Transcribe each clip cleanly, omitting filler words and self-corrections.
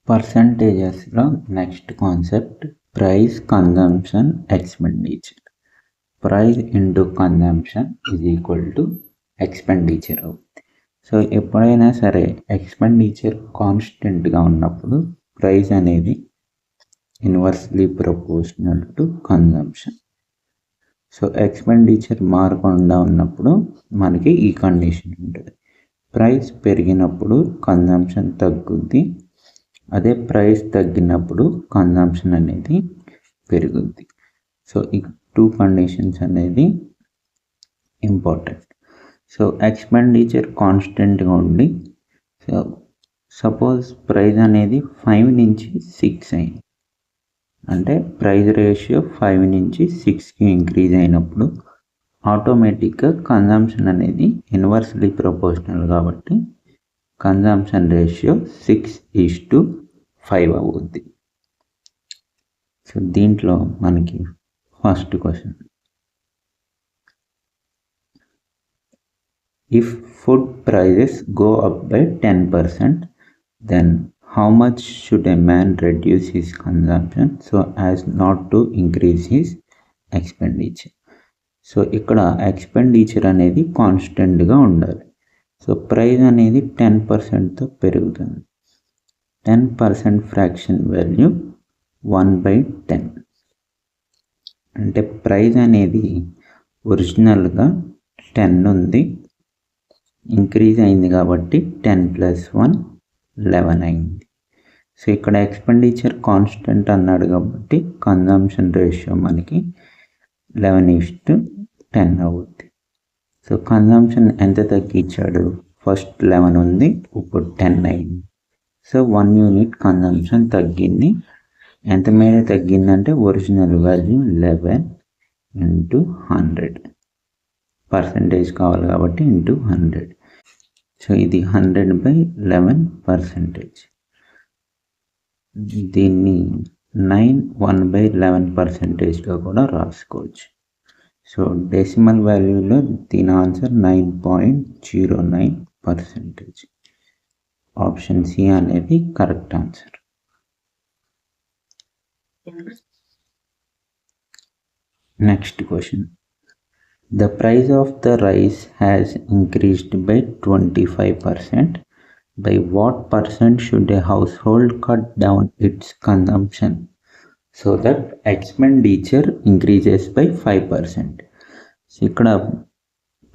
పర్సంటేజెస్లో next concept price, consumption, expenditure. Price into consumption is equal to expenditure అవుతుంది. So ఎప్పుడైనా సరే expenditure కాన్స్టెంట్గా ఉన్నప్పుడు ప్రైస్ అనేది inversely proportional to consumption. So expenditure మారకుండా ఉన్నప్పుడు మనకి ఈ కండిషన్ ఉంటుంది. ప్రైస్ పెరిగినప్పుడు కన్జంప్షన్ తగ్గుద్ది, అదే ప్రైస్ తగ్గినప్పుడు కన్జంప్షన్ అనేది పెరుగుద్ది. సో ఈ టూ కండిషన్స్ అనేది ఇంపార్టెంట్. సో ఎక్స్పెండిచర్ కాన్స్టెంట్గా ఉండి సపోజ్ ప్రైస్ అనేది 5 నుంచి 6 అయింది అంటే ప్రైస్ రేషియో 5 నుంచి 6కి ఇంక్రీజ్ అయినప్పుడు ఆటోమేటిక్గా కన్జంప్షన్ అనేది ఇన్వర్స్లీ ప్రపోర్షనల్ కాబట్టి కన్జంప్షన్ రేషియో 6:5 అవుద్ది. సో దీంట్లో మనకి first question, if food prices go up by 10%, then how much should a man reduce his consumption so as not to increase his expenditure? So ఇక్కడ expenditure అనేది కాన్స్టెంట్గా ఉండాలి. So price అనేది 10%తో పెరుగుతుంది. 10% fraction value 1/10 అంటే price అనేది ఒరిజినల్గా 10 ఉంది, ఇంక్రీజ్ అయింది కాబట్టి 10 + 1 11 అయింది. సో ఇక్కడ ఎక్స్పెండిచర్ కాన్స్టెంట్ అన్నాడు కాబట్టి కన్జంప్షన్ రేషియో మనకి 11:10 అవుద్ది. సో కన్జంప్షన్ ఎంత తగ్గించాడు? ఫస్ట్ 11 ఉంది, ఇప్పుడు 10 అయింది. సో 1 యూనిట్ కన్జంప్షన్ తగ్గింది. ఎంత మేర తగ్గిందంటే ఒరిజినల్ వాల్యూ 11 × 100 పర్సంటేజ్ కావాలి కాబట్టి ఇంటూ 100. సో ఇది 100/11%. దీన్ని 9 1/11%గా కూడా రాసుకోవచ్చు. సో డెసిమల్ వాల్యూలో దీని ఆన్సర్ 9.09%. ఆప్షన్ సి అనేది correct answer. Next question, the price of the rice has increased by 25%. By what percent should a household cut down its consumption so that expenditure increases by 5%? So ఇక్కడ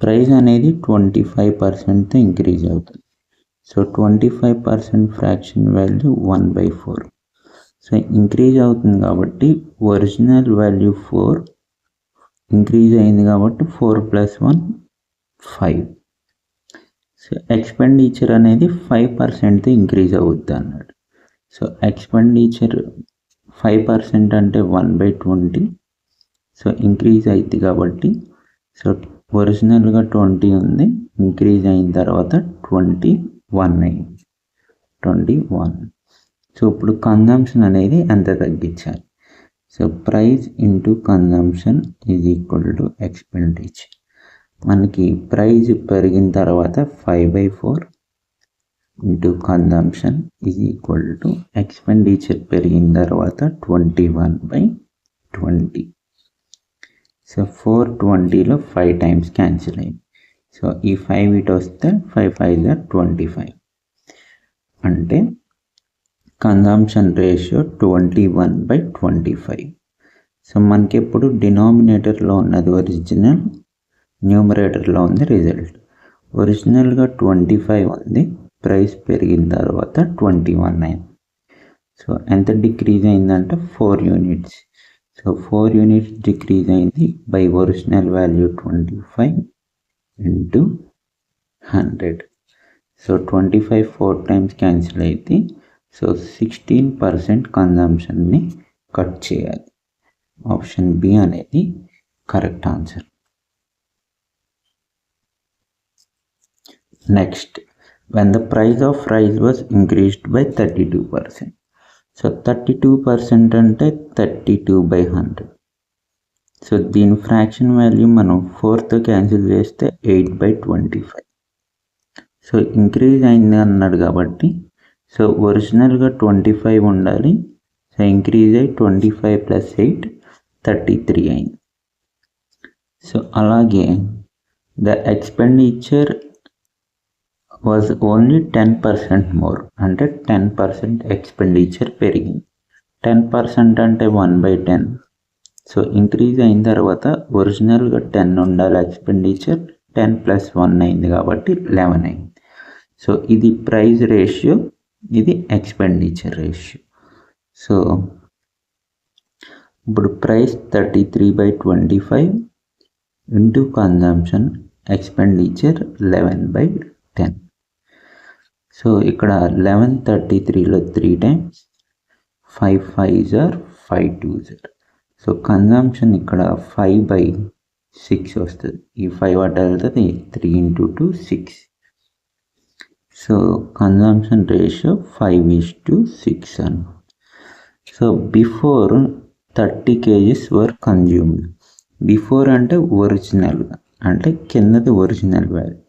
price అనేది 25%తో increase అవుతుంది. So 25% fraction value 1/4. So increase అవుతుంది కాబట్టి original value 4 increase అయింది కాబట్టి 4 + 1 5. So expenditure అనేది 5%తో increase అవుద్ది అన్నాడు. సో ఎక్స్పెండిచర్ 5% అంటే 1/20. సో ఇంక్రీజ్ అవుద్ది కాబట్టి సో ఒరిజినల్గా 20 ఉంది, ఇంక్రీజ్ అయిన తర్వాత 21 అయింది, 21. సో ఇప్పుడు కన్జంప్షన్ అనేది ఎంత తగ్గించాలి? So price into consumption is equal to expenditure. మనకి ప్రైస్ పెరిగిన తర్వాత 5/4 into consumption is equal to expenditure పెరిగిన తర్వాత 21/20. సో 420లో 5 టైమ్స్ క్యాన్సిల్ అయింది. సో ఈ 5 ఇటు వస్తే 5 × 5 = 25 అంటే కన్జంప్షన్ రేషియో 21/25. సో మనకి ఎప్పుడు డినామినేటర్లో ఉన్నది ఒరిజినల్, న్యూమరేటర్లో ఉంది రిజల్ట్. ఒరిజినల్గా 25 ఉంది, ప్రైస్ పెరిగిన తర్వాత 21 అయింది. సో ఎంత డిక్రీజ్ అయిందంటే 4 యూనిట్స్. సో 4 యూనిట్స్ డిక్రీజ్ అయింది by original value 25 × 100. So 25 4 times cancel అయింది. సో 16% కన్జంప్షన్ని కట్ చేయాలి. ఆప్షన్ బి అనేది correct answer. Next, when the price of rice was increased by 32%. So 32% అంటే 32/100. సో దీని ఫ్రాక్షన్ వాల్యూ మనం 4తో cancel చేస్తే 8/25. So increase అయింది అన్నాడు కాబట్టి సో ఒరిజినల్గా 25 ఉండాలి. సో ఇంక్రీజ్ అయ్యి 25 + 8 33 అయింది. సో అలాగే the expenditure was only 10% more, అంటే 10% ఎక్స్పెండిచర్ పెరిగింది. 10% అంటే 1/10. సో ఇంక్రీజ్ అయిన తర్వాత ఒరిజినల్గా 10 ఉండాలి ఎక్స్పెండిచర్, 10 + 1 అయింది కాబట్టి 11 అయింది. సో ఇది ప్రైస్ రేషియో, ఇది ఎక్స్పెండిచర్ రేషియో. సో ఇప్పుడు price 33/25 into consumption, expenditure 11/10. So ఇక్కడ 11 33లో 3 times, 5 5s are 5 2s are. So consumption ఇక్కడ 5/6 వస్తుంది. ఈ 5 అటు వెళ్తుంది, 3 × 2 6. సో కన్జంప్షన్ రేషియో 5:6 అని. సో బిఫోర్ 30 kgs వర్ కన్జ్యూమ్డ్. బిఫోర్ అంటే ఒరిజినల్గా, అంటే కిందది ఒరిజినల్ వాల్యూ.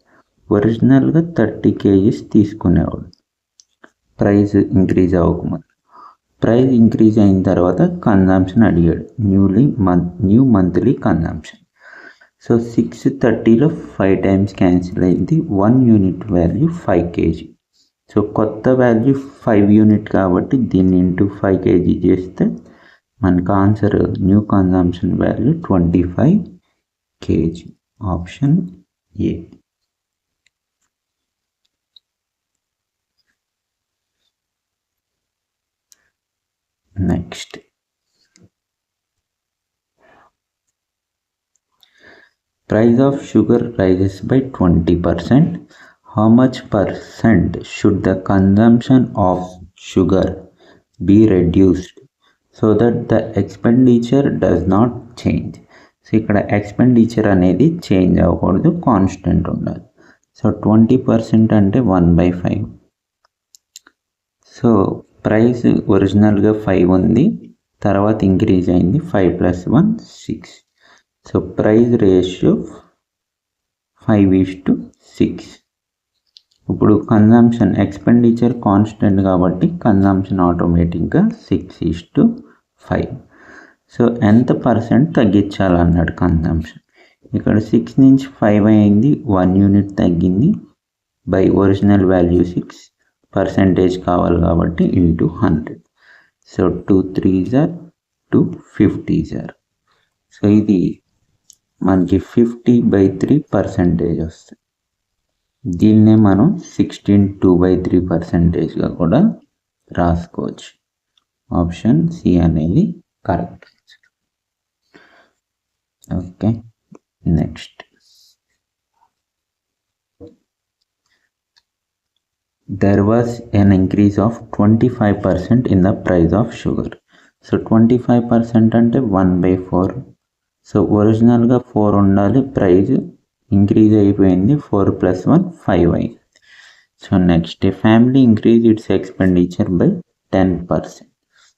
ఒరిజినల్గా 30 kgs తీసుకునేవాడు ప్రైస్ ఇంక్రీజ్ అవ్వకముందు. ప్రైస్ ఇంక్రీజ్ అయిన తర్వాత కన్జంప్షన్ అడిగాడు, న్యూ మంత్లీ కన్జంప్షన్. సో 630లో 5 times క్యాన్సిల్ అయింది, 1 యూనిట్ వాల్యూ 5 kg. సో కొత్త వాల్యూ 5 యూనిట్ కాబట్టి దీన్ని ఇంటూ 5 kg చేస్తే మనకు answer new consumption value 25 kg. Option A. Next, price of sugar rises by 20%. How much percent should the consumption of sugar be reduced so that the expenditure does not change? So ఇక్కడ expenditure అనేది change అవ్వకూడదు, constant ఉండాలి. So 20% అంటే 1/5. So price ఒరిజినల్గా 5 ఉంది, తర్వాత increase అయింది, 5 + 1 6. So price ratio 5:6. ఇప్పుడు కన్జంప్షన్, ఎక్స్పెండిచర్ కాన్స్టెంట్ కాబట్టి కన్జంప్షన్ ఆటోమేటిక్గా 6:5. సో ఎంత పర్సెంట్ తగ్గించాలన్నాడు కన్జంప్షన్. ఇక్కడ 6 నుంచి 5 అయింది, 1 యూనిట్ తగ్గింది, బై ఒరిజినల్ వాల్యూ 6 పర్సెంటేజ్ కావాలి కాబట్టి into 100. So 2 3s are 2 50s are. So ఇది మనకి 50/3% వస్తుంది. దీన్నే మనం 16 2/3%గా కూడా రాసుకోవచ్చు. ఆప్షన్ సి అనేది correct. Okay, next, there was an increase of 25% in the price of sugar. So 25% అంటే 1/4. సో ఒరిజినల్గా 4 ఉండాలి, ప్రైజ్ ఇంక్రీజ్ అయిపోయింది, 4 + 1 5 అయింది. So next, family increase it's expenditure by 10%.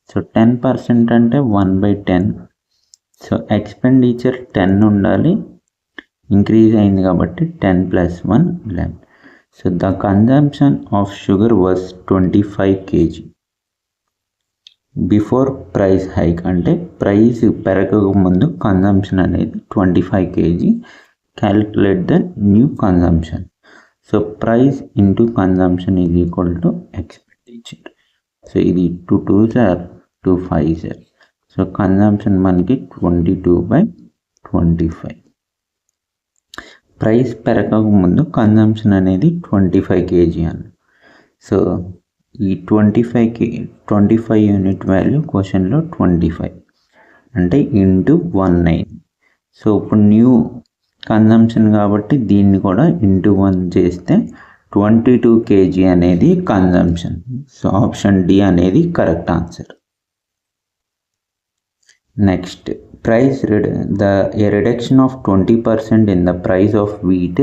So 10% అంటే 1/10. సో ఎక్స్పెండిచర్ 10 ఉండాలి, ఇంక్రీజ్ అయింది కాబట్టి 10 + 1 11. So the consumption of sugar was 25 kg before price hike, అంటే ప్రైస్ పెరగక ముందు కన్జంప్షన్ అనేది 25 kg. Calculate the new consumption. So price into consumption is equal to expenditure. So ఇది 2 2s are 2 5s are. So consumption మనకి 22/25. Price పెరగక ముందు consumption అనేది 25 kg అని. So ఈ 25 unit value క్వశ్చన్లో 25 అంటే ఇంటూ 1 సో ఇప్పుడు న్యూ కన్జంప్షన్ కాబట్టి దీన్ని కూడా ఇంటూ 1 చేస్తే 22 kg అనేది కన్జంప్షన్. సో ఆప్షన్ డి అనేది correct answer. Next, a reduction of 20% in the price of wheat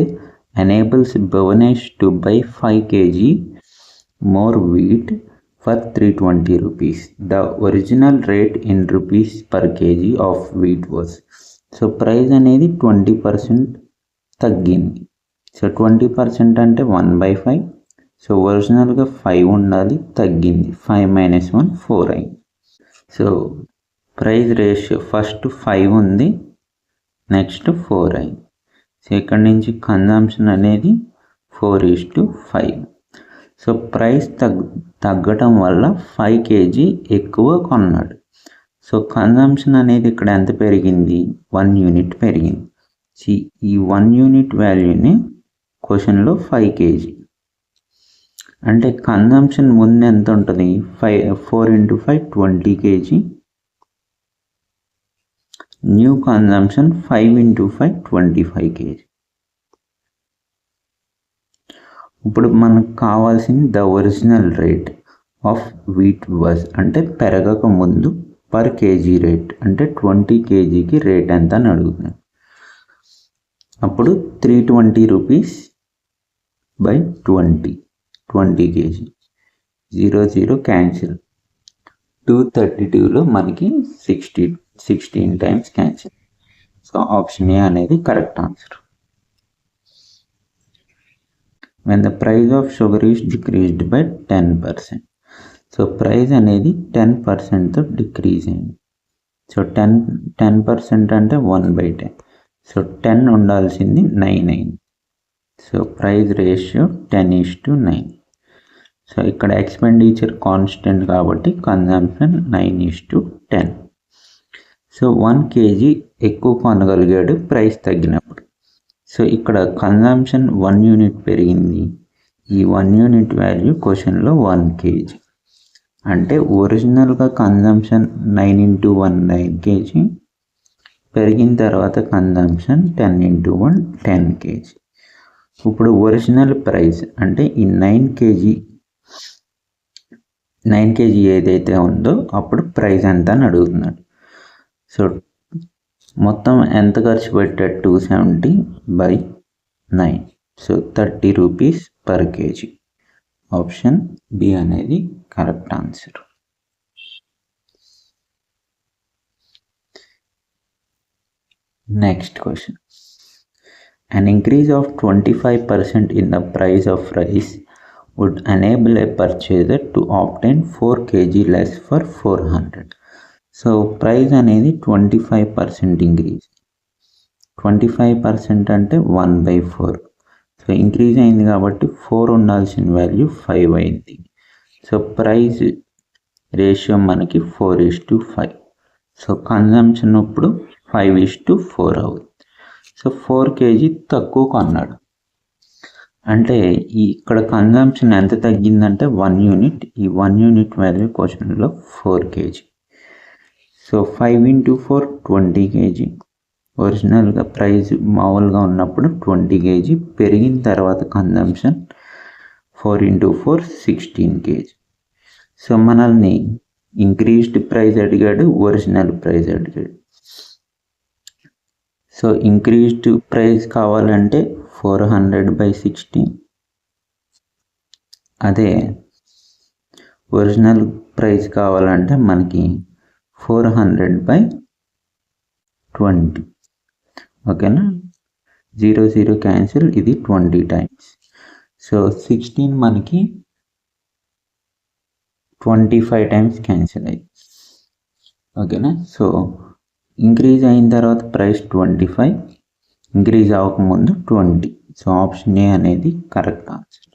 enables Bhuvanesh to buy 5 kg more wheat for 320 rupees. The original rate in rupees per kg of wheat was. So price అనేది 20% తగ్గింది. So 20% అంటే 1/5. So ఒరిజినల్గా 5 ఉండాలి, తగ్గింది, 5 - 1 4 అయింది. So price ratio first 5 ఉంది, next 4 అయింది. So ఇక్కడ నుంచి కన్జంప్షన్ అనేది 4:5. సో ప్రైస్ తగ్గటం వల్ల 5 kg ఎక్కువ కొన్నాడు. సో కన్జంప్షన్ అనేది ఇక్కడ ఎంత పెరిగింది, 1 యూనిట్ పెరిగింది. ఈ 1 యూనిట్ వాల్యూని క్వశ్చన్లో 5 kg అంటే కన్జంప్షన్ ముందు ఎంత ఉంటుంది, 4 × 5 20 kg. New consumption 5 × 5 25 kg. ఇప్పుడు మనకు కావాల్సింది the original rate of wheat was అంటే పెరగక ముందు పర్ కేజీ రేట్ అంటే 20 kgకి రేట్ ఎంత అని అడుగుతున్నాను. అప్పుడు 320 రూపీస్ బై 20 kg 0 క్యాన్సిల్. 232లో మనకి 16 times cancel. So option A అనేది correct answer. When the price of sugar is decreased by 10%. So price అనేది 10%తో డిక్రీజ్ అయింది. సో 10% అంటే 1/10. సో 10 ఉండాల్సింది 9 అయింది. So price ratio 10:9. సో ఇక్కడ ఎక్స్పెండిచర్ కాన్స్టెంట్ కాబట్టి కన్జంప్షన్ 9:10. సో 1 kg ఎక్కువ కొనగలిగాడు ప్రైస్ తగ్గినప్పుడు. సో ఇక్కడ కన్జంప్షన్ 1 యూనిట్ పెరిగింది. ఈ 1 యూనిట్ వాల్యూ క్వశ్చన్లో 1 kg అంటే ఒరిజినల్గా కన్జంప్షన్ 9 × 1 9 kg, పెరిగిన తర్వాత కన్జంప్షన్ 10 × 1 10 kg. ఇప్పుడు ఒరిజినల్ ప్రైస్ అంటే ఈ 9 kg ఏదైతే ఉందో అప్పుడు ప్రైస్ ఎంత అని అడుగుతున్నాడు. సో మొత్తం ఎంత ఖర్చు పెట్టాడు, 270/9. So 30 rupees per kg. Option B అనేది correct answer. Next question. An increase of 25% in the price of rice would enable a purchaser to obtain 4 kg less for 400. So price అనేది 25% increase. 25% అంటే 1/4. So increase అయింది కాబట్టి 4 ఉండాల్సిన value 5 అయింది. So price ratio మనకి 4:5. So consumption ఇప్పుడు 5:4 అవుతుంది. So 4 kg తక్కువ కొన్నాడు అంటే ఇక్కడ కన్జంప్షన్ ఎంత తగ్గిందంటే 1 యూనిట్. ఈ 1 యూనిట్ వాల్యూ క్వశ్చన్లో 4 kg. So 5 × 4 20 kg. ఒరిజినల్గా ప్రైస్ మామూలుగా ఉన్నప్పుడు 20 kg, పెరిగిన తర్వాత కన్జంప్షన్ 4 × 4 16 kg. సో మనల్ని ఇంక్రీజ్డ్ ప్రైస్ అడిగాడు, ఒరిజినల్ ప్రైస్ అడిగాడు. సో ఇంక్రీజ్డ్ ప్రైస్ కావాలంటే 400/16. అదే ఒరిజినల్ ప్రైస్ కావాలంటే మనకి 400/20. ఓకేనా, 0 క్యాన్సిల్, ఇది 20 టైమ్స్. సో 16 మనకి 25 టైమ్స్ క్యాన్సిల్ అయ్యింది. ఓకేనా, సో ఇంక్రీజ్ అయిన తర్వాత ప్రైస్ 25, ఇంక్రీజ్ అవ్వకముందు 20. సో ఆప్షన్ ఏ అనేది కరెక్ట్ ఆన్సర్.